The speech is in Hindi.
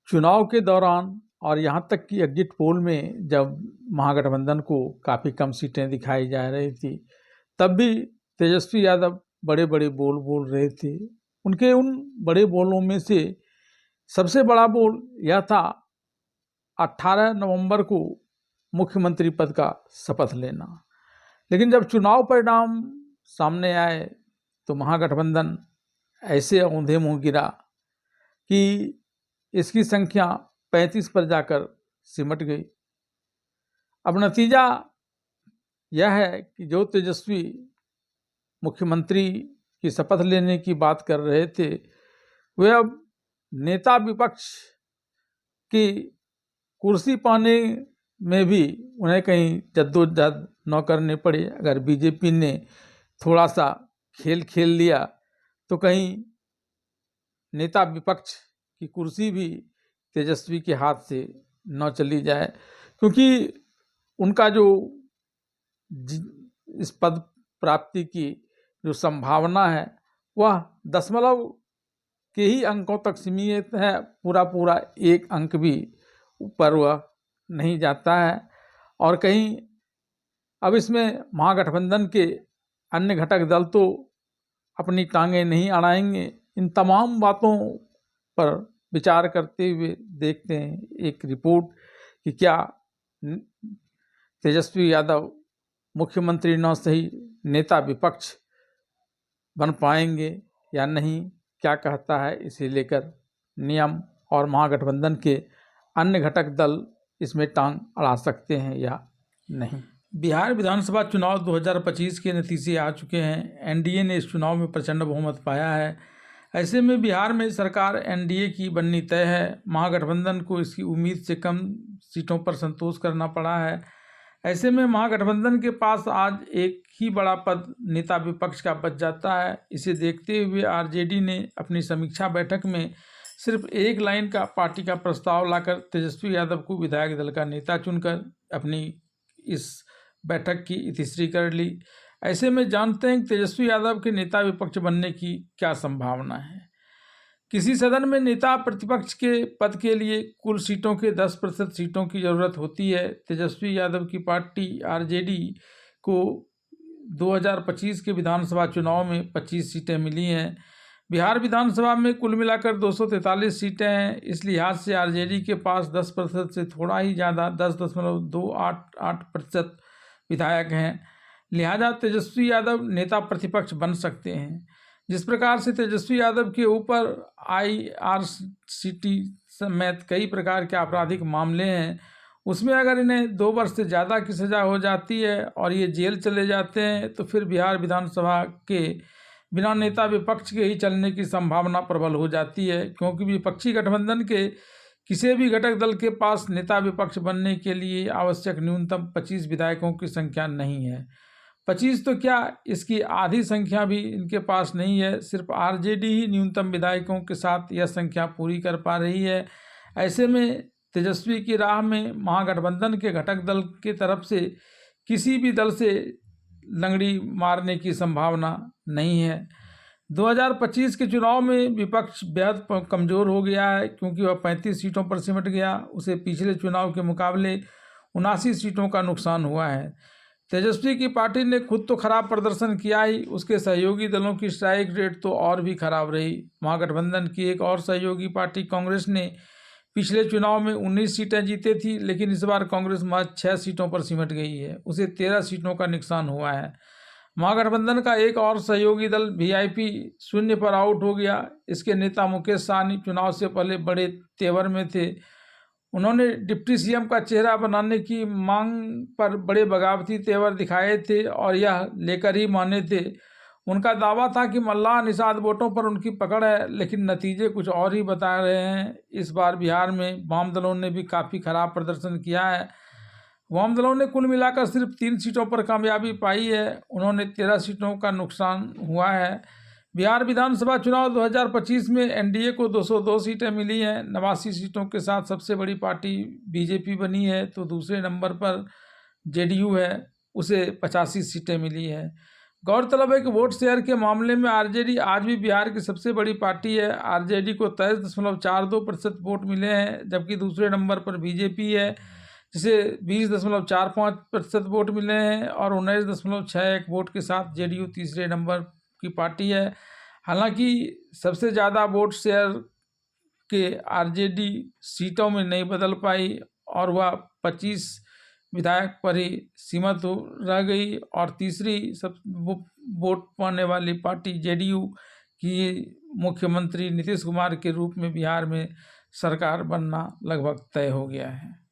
चुनाव के दौरान और यहाँ तक कि एग्जिट पोल में जब महागठबंधन को काफ़ी कम सीटें दिखाई जा रही थी, तब भी तेजस्वी यादव बड़े बड़े बोल बोल रहे थे। उनके उन बड़े बोलों में से सबसे बड़ा बोल यह था 18 नवंबर को मुख्यमंत्री पद का शपथ लेना। लेकिन जब चुनाव परिणाम सामने आए तो महागठबंधन ऐसे औंधे मुंह गिरा कि इसकी संख्या 35 पर जाकर सिमट गई। अब नतीजा यह है कि जो तेजस्वी मुख्यमंत्री की शपथ लेने की बात कर रहे थे, वे अब नेता विपक्ष की कुर्सी पाने में भी उन्हें कहीं जद्दोजहद न करने पड़े। अगर बीजेपी ने थोड़ा सा खेल खेल लिया तो कहीं नेता विपक्ष की कुर्सी भी तेजस्वी के हाथ से न चली जाए, क्योंकि उनका जो इस पद प्राप्ति की जो संभावना है वह दशमलव के ही अंकों तक सीमित है। पूरा एक अंक भी ऊपर वह नहीं जाता है। और कहीं अब इसमें महागठबंधन के अन्य घटक दल तो अपनी टांगें नहीं अड़ाएंगे। इन तमाम बातों पर विचार करते हुए देखते हैं एक रिपोर्ट कि क्या तेजस्वी यादव मुख्यमंत्री न सही नेता विपक्ष बन पाएंगे या नहीं, क्या कहता है इसे लेकर नियम और महागठबंधन के अन्य घटक दल इसमें टांग अड़ा सकते हैं या नहीं। बिहार विधानसभा चुनाव 2025 के नतीजे आ चुके हैं। एनडीए ने इस चुनाव में प्रचंड बहुमत पाया है। ऐसे में बिहार में सरकार एनडीए की बननी तय है। महागठबंधन को इसकी उम्मीद से कम सीटों पर संतोष करना पड़ा है। ऐसे में महागठबंधन के पास आज एक ही बड़ा पद नेता विपक्ष का बच जाता है। इसे देखते हुए आरजेडी ने अपनी समीक्षा बैठक में सिर्फ एक लाइन का पार्टी का प्रस्ताव लाकर तेजस्वी यादव को विधायक दल का नेता चुनकर अपनी इस बैठक की इतिश्री कर ली। ऐसे में जानते हैं कि तेजस्वी यादव के नेता विपक्ष बनने की क्या संभावना है। किसी सदन में नेता प्रतिपक्ष के पद के लिए कुल सीटों के 10% सीटों की जरूरत होती है। तेजस्वी यादव की पार्टी आरजेडी को 2025 के विधानसभा चुनाव में 25 सीटें मिली हैं। बिहार विधानसभा में कुल मिलाकर 243 सीटें हैं। इस लिहाज से आरजेडी के पास 10% से थोड़ा ही ज़्यादा 10.288% विधायक हैं। लिहाजा तेजस्वी यादव नेता प्रतिपक्ष बन सकते हैं। जिस प्रकार से तेजस्वी यादव के ऊपर IRCT समेत कई प्रकार के आपराधिक मामले हैं, उसमें अगर इन्हें 2 वर्ष से ज़्यादा की सज़ा हो जाती है और ये जेल चले जाते हैं तो फिर बिहार विधानसभा के बिना नेता विपक्ष के ही चलने की संभावना प्रबल हो जाती है, क्योंकि विपक्षी गठबंधन के किसी भी घटक दल के पास नेता विपक्ष बनने के लिए आवश्यक न्यूनतम 25 विधायकों की संख्या नहीं है। 25 तो क्या, इसकी आधी संख्या भी इनके पास नहीं है। सिर्फ आरजेडी ही न्यूनतम विधायकों के साथ यह संख्या पूरी कर पा रही है। ऐसे में तेजस्वी की राह में महागठबंधन के घटक दल के तरफ से किसी भी दल से लंगड़ी मारने की संभावना नहीं है। 2025 के चुनाव में विपक्ष बेहद कमज़ोर हो गया है, क्योंकि वह 35 सीटों पर सिमट गया। उसे पिछले चुनाव के मुकाबले 79 सीटों का नुकसान हुआ है। तेजस्वी की पार्टी ने खुद तो खराब प्रदर्शन किया ही, उसके सहयोगी दलों की स्ट्राइक रेट तो और भी खराब रही। महागठबंधन की एक और सहयोगी पार्टी कांग्रेस ने पिछले चुनाव में 19 सीटें जीती थी, लेकिन इस बार कांग्रेस महज 6 सीटों पर सिमट गई है। उसे 13 सीटों का नुकसान हुआ है। महागठबंधन का एक और सहयोगी दल वीआईपी शून्य पर आउट हो गया। इसके नेता मुकेश सहनी चुनाव से पहले बड़े तेवर में थे। उन्होंने डिप्टी सीएम का चेहरा बनाने की मांग पर बड़े बगावती तेवर दिखाए थे और यह लेकर ही माने थे। उनका दावा था कि मल्लाह निषाद वोटों पर उनकी पकड़ है, लेकिन नतीजे कुछ और ही बता रहे हैं। इस बार बिहार में वाम दलों ने भी काफ़ी खराब प्रदर्शन किया है। वाम दलों ने कुल मिलाकर सिर्फ 3 सीटों पर कामयाबी पाई है। उन्होंने 13 सीटों का नुकसान हुआ है। बिहार विधानसभा चुनाव 2025 में एनडीए को 202 सीटें मिली हैं। 89 सीटों के साथ सबसे बड़ी पार्टी बीजेपी बनी है, तो दूसरे नंबर पर जेडीयू है, उसे 85 सीटें मिली है। गौरतलब है कि वोट शेयर के मामले में आरजेडी आज भी बिहार की सबसे बड़ी पार्टी है। आरजेडी को 23.42% वोट मिले हैं, जबकि दूसरे नंबर पर बीजेपी है जिसे 20.45% वोट मिले हैं और 19.61 वोट के साथ जेडीयू तीसरे नंबर की पार्टी है। हालांकि सबसे ज़्यादा वोट शेयर के आरजेडी सीटों में नहीं बदल पाई और वह 25 विधायक पर ही सीमित रह गई और तीसरी सब वोट पाने वाली पार्टी जेडीयू की मुख्यमंत्री नीतीश कुमार के रूप में बिहार में सरकार बनना लगभग तय हो गया है।